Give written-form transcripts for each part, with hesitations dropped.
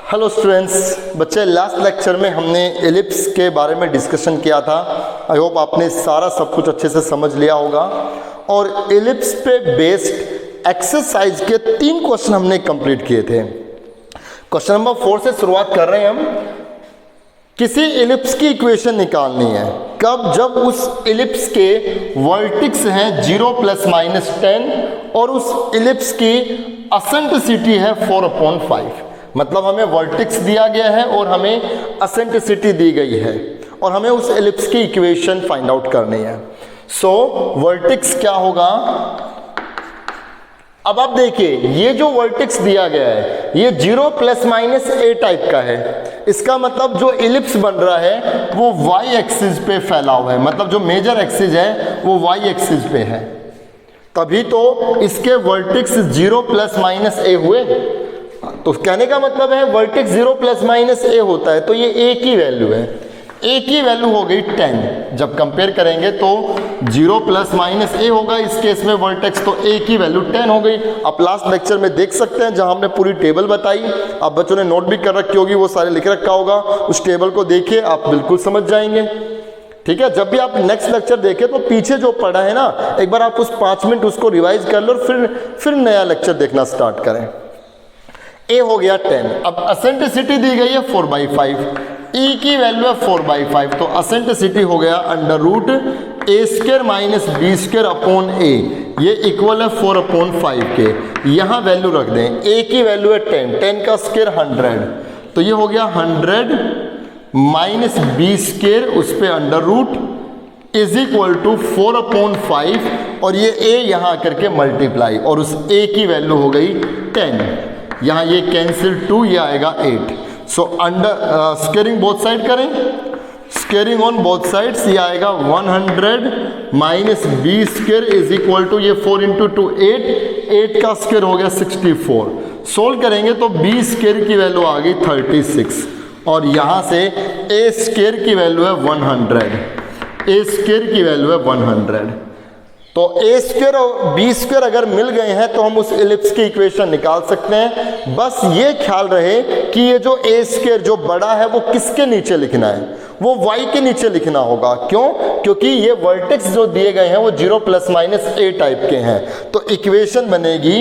Hello students, बच्चे last lecture में हमने एलिप्स के बारे में डिस्कशन किया था। आई होप आपने सारा सब कुछ अच्छे से समझ लिया होगा। और एलिप्स पे बेस्ड एक्सरसाइज के 3 क्वेश्चन हमने कंप्लीट किए थे। क्वेश्चन नंबर 4 से शुरुआत कर रहे हैं हम। किसी एलिप्स की इक्वेशन निकालनी है कब, जब उस एलिप्स के वर्टिक्स हैं 0 ± 10 और उस एलिप्स की एसेंट्रिसिटी है 4/5। मतलब हमें वर्टिक्स दिया गया है और हमें एसेंट्रिसिटी दी गई है और हमें उस एलिप्स की इक्वेशन फाइंड आउट करनी है। सो वर्टिक्स क्या होगा, अब आप देखिए ये जो वर्टिक्स दिया गया है ये 0 ± a टाइप का है। इसका मतलब जो एलिप्स बन रहा है वो y एक्सिस पे फैला हुआ है, मतलब जो मेजर एक्सिस है वो y एक्सिस पे है, तभी तो इसके वर्टिक्स 0 ± a हुए। तो कहने का मतलब है वर्टेक्स 0 ± a होता है तो ये a की वैल्यू है। a की वैल्यू हो गई 10। जब कंपेयर करेंगे तो 0 ± a होगा इस केस में वर्टेक्स, तो a की वैल्यू 10 हो गई। आप लास्ट लेक्चर में देख सकते हैं जहां हमने पूरी टेबल बताई, आप बच्चों ने नोट भी कर रखी होगी, वो सारे लिख रखा होगा। उस टेबल को देखिए, आप बिल्कुल समझ जाएंगे। ठीक है, जब भी आप नेक्स्ट लेक्चर देखें तो पीछे जो पढ़ा है ना, एक बार आप उस 5 मिनट उसको रिवाइज कर लो और फिर नया लेक्चर देखना स्टार्ट करें। a हो गया 10। अब एसेंट्रिसिटी दी गई है 4/5, e की वैल्यू है 4/5, तो एसेंट्रिसिटी हो गया √a² - b² a, ये इक्वल है 4/5 के। यहाँ वैल्यू रख दें, a की वैल्यू है 10, 10 का स्क्वायर 100, तो ये हो गया 100 - b² उस पर √ = 4/5 और ये a यहाँ आकर के मल्टीप्लाई, और उस a की वैल्यू हो गई 10। यहाँ ये कैंसिल 2, ये आएगा 8। So under squaring both side करें, स्क्वेयरिंग ऑन बोथ साइड्स, ये आएगा 100 - b² = ये 4 × 2 8, 8 का स्क्वायर हो गया 64। सोल्व करेंगे तो b² की वैल्यू आ गई 36 और यहाँ से a² की वैल्यू है 100, a² की वैल्यू है 100। तो a² और b² अगर मिल गए हैं तो हम उस एलिप्स की इक्वेशन निकाल सकते हैं। बस ये ख्याल रहे कि ये जो a² जो बड़ा है वो किसके नीचे लिखना है, वो y के नीचे लिखना होगा। क्यों? क्योंकि ये वर्टेक्स जो दिए गए हैं वो 0 ± a टाइप के हैं। तो इक्वेशन बनेगी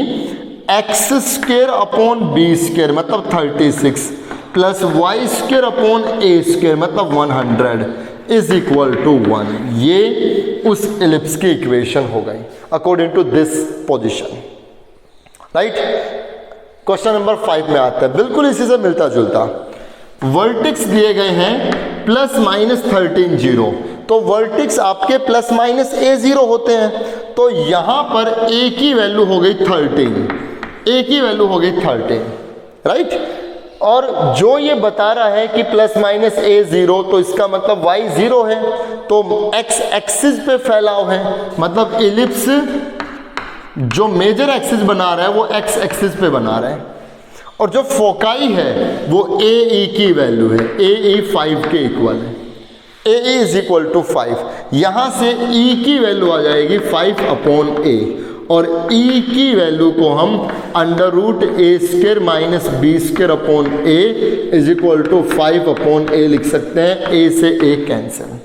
x² b² मतलब 36 + y² a² मतलब 100 = 1। ये उस एलिप्स की इक्वेशन हो गई according to this position. Right, question number 5 में आता है, बिल्कुल इसी से मिलता जुलता। वर्टिक्स दिए गए हैं ±13 0, तो वर्टिक्स आपके ± a0 होते हैं, तो यहां पर a की वैल्यू हो गई 13, a की वैल्यू हो गई 13। राइट, और जो ये बता रहा है कि ± a0, तो इसका मतलब y 0 है, तो x एक्सिस पे फैलाव है, मतलब एलिप्स जो मेजर एक्सिस बना रहा है वो x एक्सिस पे बना रहा है, और जो फोकाई है वो ae की वैल्यू है, ae 5 के इक्वल है, ae = 5। यहां से e की वैल्यू आ जाएगी 5/a और e की वैल्यू को हम √a² - b² = 5/a लिख सकते हैं। a से a cancel,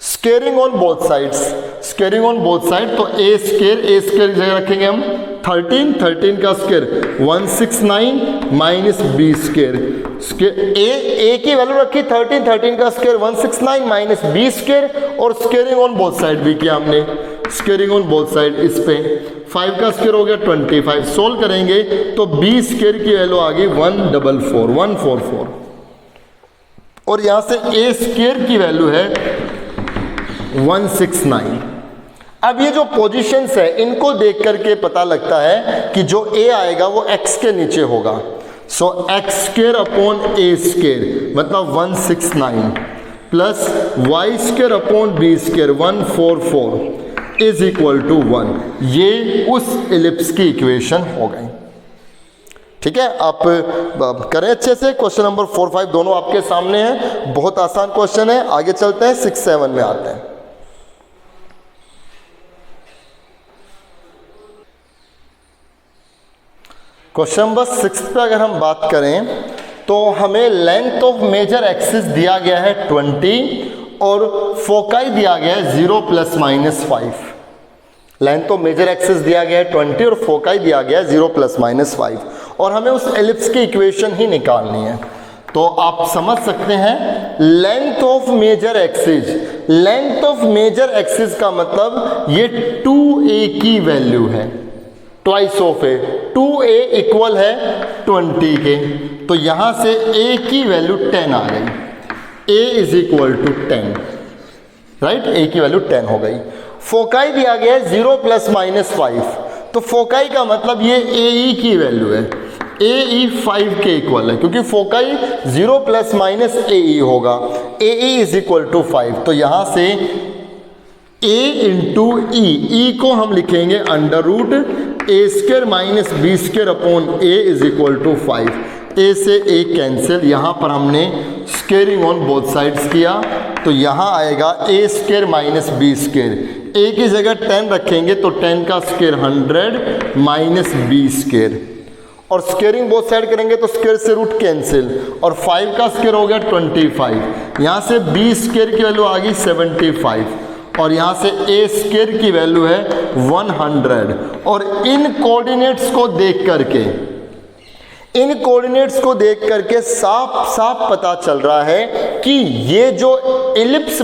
squaring on both sides, squaring on both side, तो a² जगह रखेंगे हम 13 का स्क्वायर 169 - b², a की वैल्यू रखी 13 का स्क्वायर 169 - b², और स्क्वेयरिंग ऑन बोथ साइड भी किया हमने, स्क्वेयरिंग ऑन बोथ साइड, इस पे 5 का स्क्वायर हो गया 25। सोल्व करेंगे तो b² की वैल्यू आ गई 144 और यहां से a² की वैल्यू है 169। अब ये जो पोजीशंस है इनको देख करके पता लगता है कि जो a आएगा वो x के नीचे होगा। सो x² a² मतलब 169 + y² b² 144 = 1। ये उस एलिप्स की इक्वेशन हो गई। ठीक है, आप करें अच्छे से। क्वेश्चन नंबर 4, 5 दोनों आपके सामने हैं, बहुत आसान क्वेश्चन है। आगे चलते हैं, 6, 7 में आते हैं। क्वेश्चन नंबर 6 पे अगर हम बात करें तो हमें लेंथ ऑफ मेजर एक्सिस दिया गया है 20 और फोकाई दिया गया है 0 ± 5। लेंथ ऑफ मेजर एक्सिस दिया गया है 20 और फोकाई दिया गया है 0 ± 5 और हमें उस एलिप्स की इक्वेशन ही निकालनी है। तो आप समझ सकते हैं length of major axis, length of major axis का मतलब ये 2a की वैल्यू है, twice of a, 2a equal है 20 के। तो यहां से a की वैल्यू 10 आ गई, a is equal to 10, right, a की वैल्यू 10 हो गई। फोकाई दिया गया है 0 ± 5, तो फोकाई का मतलब ये AE की वैल्यू है, AE 5 के इक्वल है क्योंकि फोकाई 0 ± AE होगा, AE इज इक्वल टू 5। तो यहां से A इंटू ई को हम लिखेंगे √a² - b² upon a is equal to 5। a से a कैंसिल, यहाँ पर हमने स्क्वेयरिंग ऑन बोथ साइड्स किया तो यहाँ आएगा a² - b²। a की जगह 10 रखेंगे तो 10 का स्क्वायर 100 माइनस b² और स्क्वेयरिंग बोथ साइड करेंगे तो स्क्वायर से रूट कैंसिल और 5 का स्क्वायर हो गया 25। यहाँ से b² की वैल्यू आ गई 75 और यहाँ से a² की वैल्यू है 100। और इन कोऑर्डिनेट्स को देख करके साफ साफ पता चल रहा है कि ये जो एलिप्स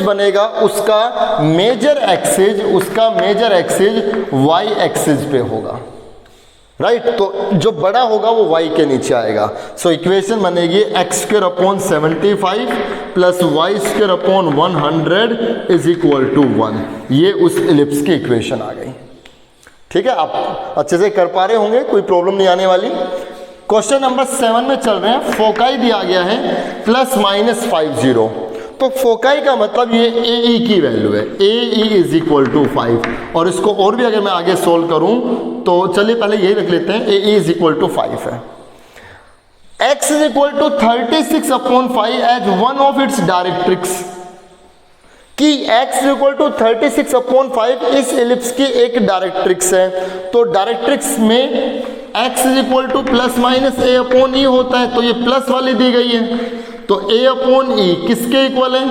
बनेगा उसका मेजर एक्सिस y एक्सिस पे होगा, राइट। तो जो बड़ा होगा वो y के नीचे आएगा। सो इक्वेशन बनेगी x² upon 75 plus y² upon 100 is equal to 1। ये उस एलिप्स की इक्वेशन आ गई। ठीक है, आप अच्छे से कर पा रहे होंगे, कोई प्रॉब्लम नहीं आने वाली। क्वेश्चन नंबर 7 में चल रहे हैं। फोकाई दिया गया है ±50, तो फोकाई का मतलब ये AE की वैल्यू है, AE इज इक्वल टू 5। और इसको और भी अगर मैं आगे सोल्व करूं तो चलिए पहले यही रख लेते हैं, AE इज इक्वल टू 5 है। x is equal to 36 upon 5 as one of its directrix, कि x is equal to 36 upon 5 इस एलिप्स की एक डायरेक्ट्रिक्स है। तो डायरेक्ट्रिक्स में x is equal to ± a अपॉन e होता है, तो ये प्लस वाली दी गई है, तो a अपॉन e किसके इक्वल है?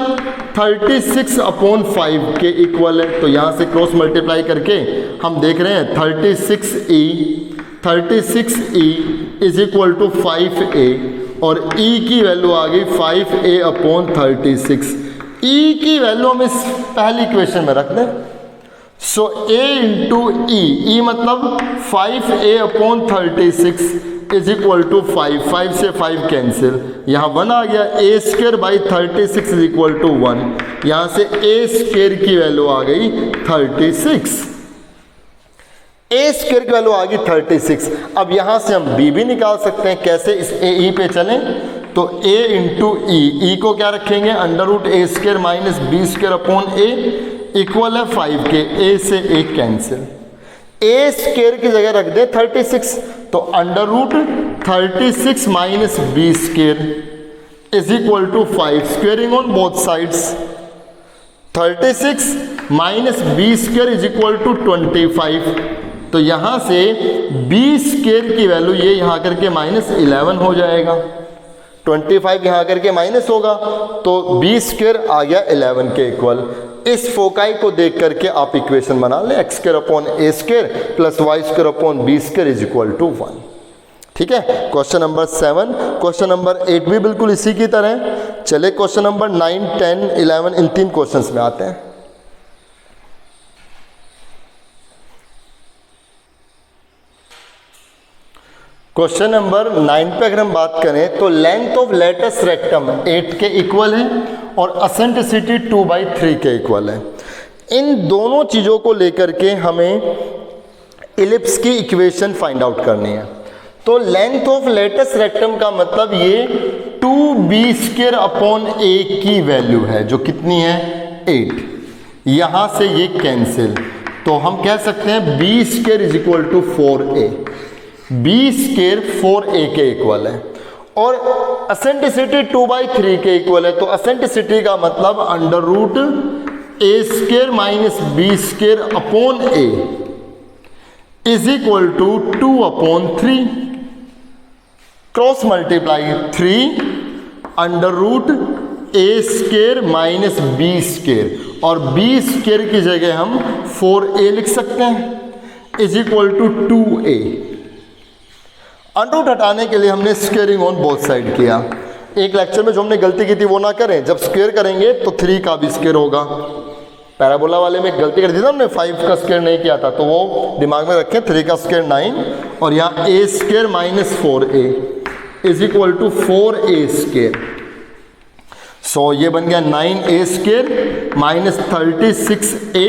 36 अपॉन 5 के इक्वल है। तो यहां से क्रॉस मल्टीप्लाई करके हम देख रहे हैं 36e is equal to 5a और e की वैल्यू आ गई 5a अपॉन 36। e की वैल्यू हम इस पहली इक्वेशन में रख दें। सो a इंटू ई मतलब 5a upon 36 is equal to 5 से 5 कैंसिल, यहाँ 1 आ गया। a² by 36 is equal to 1, यहाँ से a² की वैल्यू आ गई 36, a² की वैल्यू आ गई 36। अब यहाँ से हम b भी निकाल सकते हैं। कैसे? इस ae पे चलें तो a इंटू ई को क्या रखेंगे? √a² minus b² upon a equal है 5 के, a से a कैंसिल, a² की जगह रख दे 36, तो √36 minus b² is equal to 5, squaring on both sides, 36 minus b² is equal to 25। तो यहां से b² की वैल्यू ये यहां करके -11 हो जाएगा, 25 यहाँ करके माइनस होगा, तो b² आ गया 11 के इक्वल। इस फोकाई को देख करके आप इक्वेशन बना लें, x² upon a² plus y² upon b² is equal to 1। ठीक है, क्वेश्चन नंबर 7। क्वेश्चन नंबर 8 भी बिल्कुल इसी की तरह। चले क्वेश्चन नंबर 9, 10, 11 इन 3 क्वेश्चंस में आते हैं। क्वेश्चन नंबर 9 पे अगर हम बात करें तो लेंथ ऑफ लेटस रेक्टम 8 के इक्वल है और एसेंट्रिसिटी 2/3 के इक्वल है। इन दोनों चीज़ों को लेकर के हमें इलिप्स की इक्वेशन फाइंड आउट करनी है। तो लेंथ ऑफ लेटस रेक्टम का मतलब ये 2b² अपॉन a की वैल्यू है, जो कितनी है? 8। यहाँ से ये कैंसिल, तो हम कह सकते हैं b² is equal to 4a, b² 4a के इक्वल है और एसेंट्रिसिटी 2/3 के इक्वल है। तो एसेंट्रिसिटी का मतलब √a² minus b² upon a is equal to 2/3। Cross multiply 3 under root a square minus b square, और बी स्केयर की जगह हम 4a लिख सकते हैं, is equal to 2a। Under root हटाने के लिए हमने स्क्वेयरिंग ऑन बोथ साइड किया। एक लेक्चर में जो हमने गलती की थी वो ना करें, जब स्क्वेयर करेंगे तो 3 का भी स्क्वेयर होगा। पैराबोला वाले में गलती कर दी था हमने, 5 का स्क्वायर नहीं किया था, तो वो दिमाग में रखें। 3 का स्क्वायर 9 और यहाँ a square minus 4a is equal to 4a square. So ये बन गया 9a स्क्वायर माइनस 36a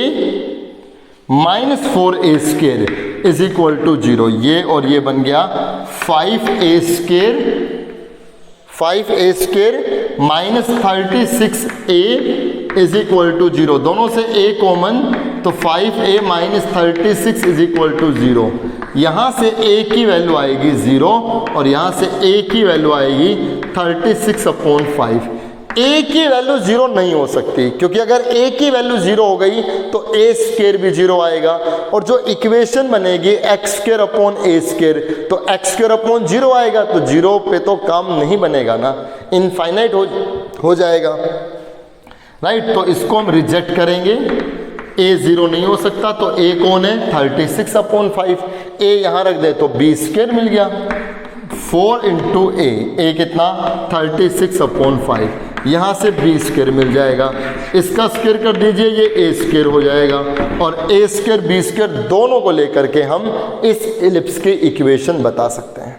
माइनस 4a square is equal to 0। ये और ये बन गया 5a square minus 36a is equal to 0। दोनों से a कॉमन, तो 5a minus 36 is equal to 0। यहाँ से a की वैल्यू आएगी 0 और यहाँ से a की वैल्यू आएगी 36/5। a की वैल्यू 0 नहीं हो सकती, क्योंकि अगर a की वैल्यू 0 हो गई तो a स्क्वायर भी 0 आएगा, और जो इक्वेशन बनेगी x square upon a square, तो x स्क्वायर अपॉन 0 आएगा, तो 0 पे तो काम नहीं बनेगा ना, इनफाइनाइट हो जाएगा, राइट। तो इसको हम रिजेक्ट करेंगे, a 0 नहीं हो सकता, तो a कौन है 36/5। a यहाँ रख दे तो b स्क्वायर मिल गया, 4 इंटू a कितना 36/5, यहाँ से b स्क्वायर मिल जाएगा, इसका स्क्वायर कर दीजिए, ये a स्क्वायर हो जाएगा, और a स्क्वायर b स्क्वायर दोनों को लेकर के हम इस इलिप्स के इक्वेशन बता सकते हैं।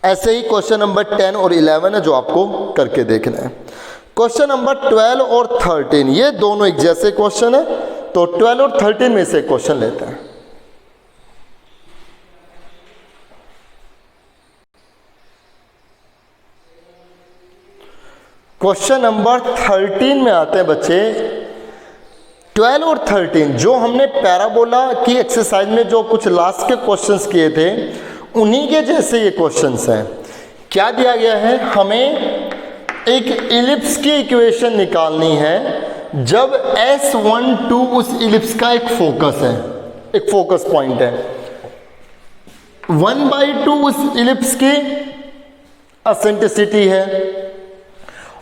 ऐसे ही क्वेश्चन नंबर 10 और 11 है जो आपको करके देखना है। क्वेश्चन नंबर 12 और 13 ये दोनों एक जैसे क्वेश्चन है, तो 12 और 13 में से क्वेश्चन लेते हैं। क्वेश्चन नंबर 13 में आते हैं बच्चे 12 और 13, जो हमने पैराबोला की एक्सरसाइज में जो कुछ लास्ट के क्वेश्चंस किए थे उन्हीं के जैसे ये क्वेश्चंस हैं। क्या दिया गया है, हमें एक इलिप्स की इक्वेशन निकालनी है जब S12 उस इलिप्स का एक फोकस है, एक फोकस पॉइंट है, 1/2 उस इलिप्स की एसेंट्रिसिटी है,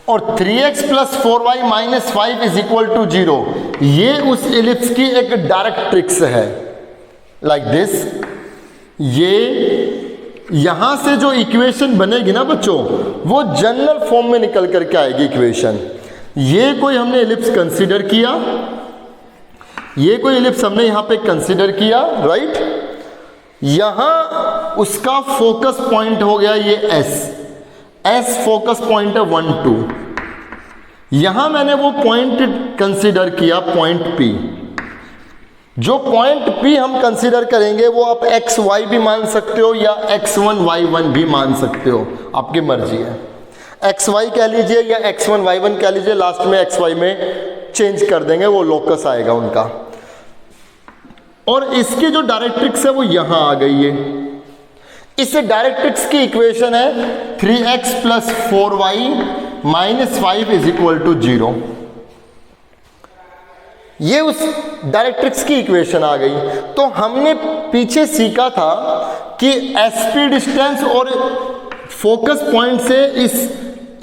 और 3x plus 4y minus 5 is equal to 0, ये उस इलिप्स की एक डायरेक्ट्रिक्स है, लाइक दिस। ये यहां से जो इक्वेशन बनेगी ना बच्चों, वो जनरल फॉर्म में निकल करके आएगी इक्वेशन। ये कोई हमने इलिप्स कंसीडर किया, ये कोई इलिप्स हमने यहां पे कंसीडर किया, राइट। यहां उसका फोकस पॉइंट हो गया ये S फोकस पॉइंट है 1, 2। यहां मैंने वो पॉइंट कंसीडर किया, पॉइंट P। जो पॉइंट P हम कंसीडर करेंगे वो आप XY भी मान सकते हो या X1 Y1 भी मान सकते हो, आपकी मर्जी है। XY कह लीजिए या X1 Y1 कह लीजिए, लास्ट में XY में चेंज कर देंगे, वो लोकस आएगा उनका। और इसकी जो डायरेक्ट्रिक्स है वो यहां आ गई है। इस डायरेक्ट्रिक्स की इक्वेशन है 3x plus 4y minus 5 is equal to 0। ये उस डायरेक्ट्रिक्स की इक्वेशन आ गई। तो हमने पीछे सीखा था कि SP डिस्टेंस और फोकस पॉइंट से इस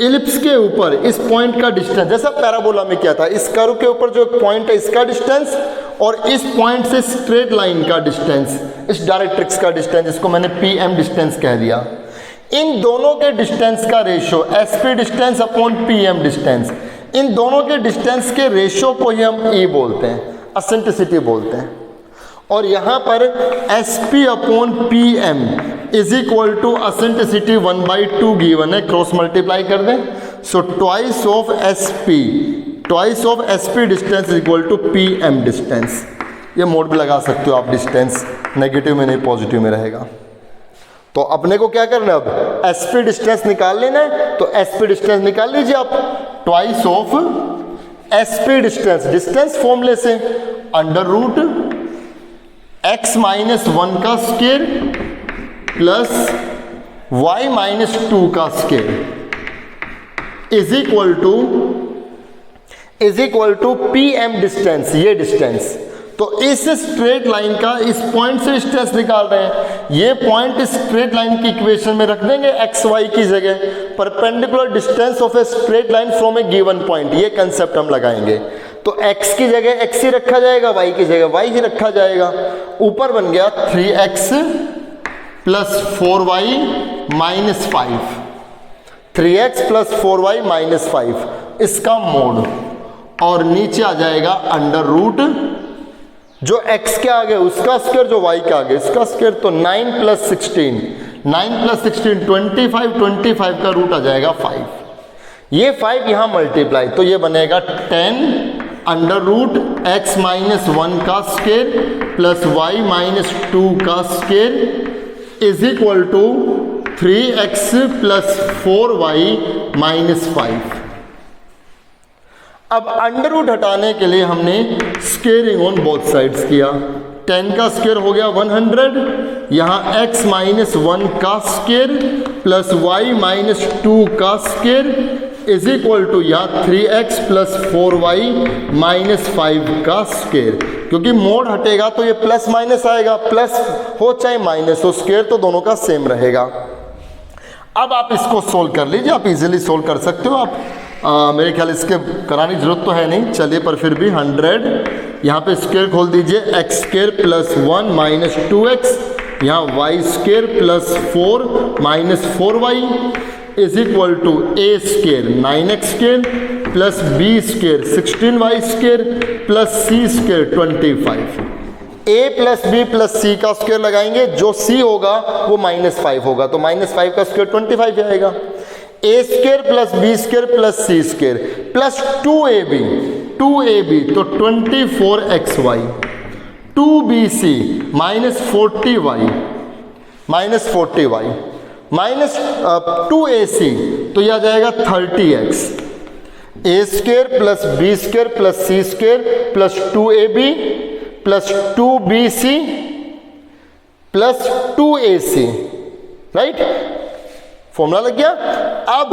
इलिप्स के ऊपर इस पॉइंट का डिस्टेंस, जैसा पैराबोला में किया था, इस कर्व के ऊपर जो पॉइंट है इसका डिस्टेंस और इस पॉइंट से स्ट्रेट लाइन का डिस्टेंस, इस डायरेक्ट्रिक्स का डिस्टेंस, इसको मैंने PM डिस्टेंस कह दिया। इन दोनों के डिस्टेंस का ratio SP distance upon PM distance, इन दोनों के डिस्टेंस के रेशियो को ही हम E बोलते हैं, एसेंट्रिसिटी बोलते हैं। और यहाँ पर SP upon PM is equal to eccentricity 1/2 given है, क्रॉस मल्टीप्लाई कर दें, so twice of SP distance is equal to PM distance. ये मोड भी लगा सकते हो आप, डिस्टेंस नेगेटिव में नहीं पॉजिटिव में रहेगा। तो अपने को क्या करना है, अब SP डिस्टेंस निकाल लेना है, तो SP डिस्टेंस निकाल लीजिए आप, twice of SP distance, distance फॉर्मूले से अंडर रूट x माइनस 1 का स्क्वायर प्लस y माइनस 2 का square is equal to PM distance, ये डिस्टेंस। तो इस स्ट्रेट लाइन का इस पॉइंट से डिस्टेंस निकाल रहे हैं, ये पॉइंट स्ट्रेट लाइन की इक्वेशन में रख देंगे एक्स वाई की जगह, perpendicular distance of a straight line from A given point, ये कंसेप्ट हम लगाएंगे। तो x की जगह x ही रखा जाएगा, y की जगह y ही रखा जाएगा। ऊपर बन गया 3x plus 4y minus 5, 3x plus 4y minus 5 इसका मोड, और नीचे आ जाएगा अंडर रूट जो x के आगे उसका स्क्वायर, जो y के आगे इसका स्क्वायर। तो 9 प्लस 16, 9 प्लस 16 25, 25 का रूट आ जाएगा 5, ये 5 यहां मल्टीप्लाई, तो ये बनेगा 10 अंडर रूट x माइनस 1 का स्क्वायर प्लस y माइनस 2 का square is equal to 3x plus 4y minus 5। अब अंडर रूट हटाने के लिए हमने स्क्वेयरिंग ऑन बोथ साइड्स किया। 10 का स्क्वायर हो गया 100, यहाँ x माइनस 1 का स्क्वायर प्लस y माइनस 2 का स्क्वायर इज इक्वल टू यहाँ 3x प्लस 4y माइनस 5 का स्क्वायर। क्योंकि मोड हटेगा तो ये प्लस माइनस आएगा, प्लस हो चाहे माइनस हो, स्क्वायर तो दोनों का सेम रहेगा। अब आप इसको सोल्व कर लीजिए, आप इजीली सोल्व कर सकते हो। आप मेरे ख्याल इसके कराने की जरूरत तो है नहीं, चलिए, पर फिर भी 100 यहाँ पे स्क्वायर खोल दीजिए, x square plus 1 minus 2x, यहाँ y square plus 4 minus 4y is equal to a square 9x square plus b square 16y square plus c square 25। a plus b plus c का square लगाएंगे, जो c होगा वो -5 होगा, तो -5 का square 25 आएगा। A square plus b square plus c square plus 2ab, 2ab तो 24xy, 2bc minus 40y, minus 40y minus 2ac तो यह आ जाएगा 30x। A square plus b square plus c square plus 2ab plus 2bc plus 2ac, right, formula लग गया। अब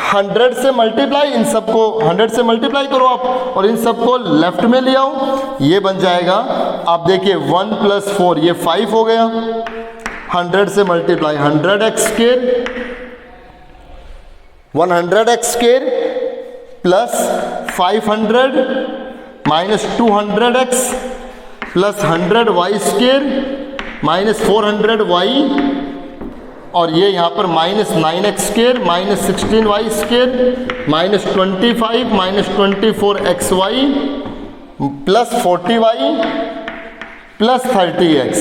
100 से multiply, इन सबको 100 से मल्टीप्लाई करो आप और इन सबको लेफ्ट में ले आओ, ये बन जाएगा। आप देखिए 1 प्लस 4 ये 5 हो गया, 100 से multiply 100x square, 100x square plus 500 minus 200x plus 100y square minus 400y, और ये यहाँ पर minus 9x square minus 16y square minus 25 minus 24xy plus 40y plus 30x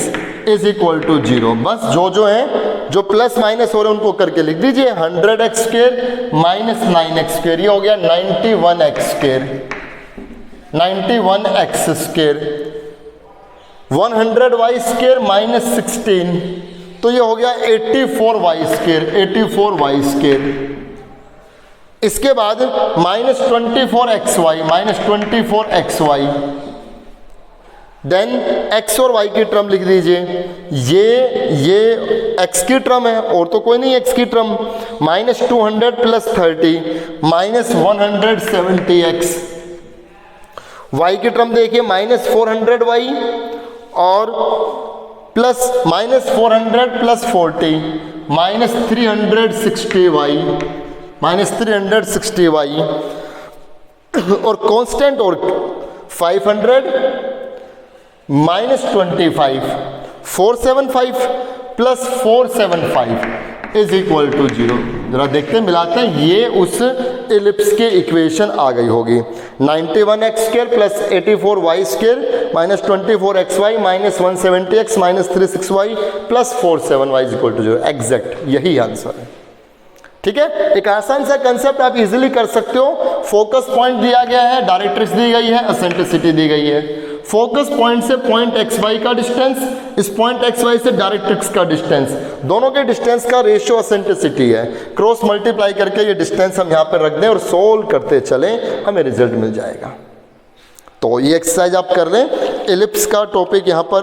is equal to 0। बस जो है जो प्लस माइनस हो रहे हैं उनको करके लिख दीजिए। 100x square minus 9x square, ये हो गया 91x square, 91x square, 100y square minus 16 तो ये हो गया 84y स्क्वायर, 84y स्क्वायर। इसके बाद minus 24xy, minus 24xy, then x और y की टर्म लिख दीजिए। ये x की टर्म है और तो कोई नहीं, x की term minus 200 plus 30 minus 170x, y की टर्म देखिए माइनस 400y और plus minus 400 plus 40 minus 360y, minus 360y, और कांस्टेंट और 500 minus 25, 475 plus 475 is equal to 0। जरा देखते हैं, मिलाते हैं, ये उस एलिप्स के इक्वेशन आ गई होगी। 91x square plus 84y square minus 24xy minus 170x minus 36y plus 47y is equal to 0। Exact यही आंसर है, ठीक है। एक आसान सा कंसेप्ट आप इजीली कर सकते हो। फोकस पॉइंट दिया गया है, डायरेक्ट्रिक्स दी गई है, एसेंट्रिसिटी दी गई है। फोकस पॉइंट से पॉइंट xy का डिस्टेंस, इस पॉइंट xy से डायरेक्ट्रिक्स का डिस्टेंस, दोनों के डिस्टेंस का रेशियो एसेंट्रिसिटी है। क्रॉस मल्टीप्लाई करके ये डिस्टेंस हम यहाँ पर रख दें और सोल्व करते चलें, हमें रिजल्ट मिल जाएगा। तो ये एक्सरसाइज आप कर लें। एलिप्स का टॉपिक यहाँ पर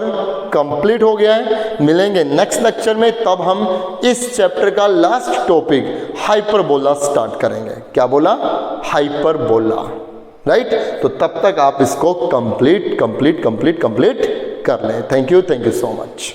कंप्लीट हो गया है। मिलेंगे नेक्स्ट लेक्चर में, तब हम इस चैप्टर का लास्ट टॉपिक हाइपरबोला स्टार्ट करेंगे। क्या बोला? Hyperbola, right. तो तब तक आप इसको कंप्लीट कर लें। Thank you so much.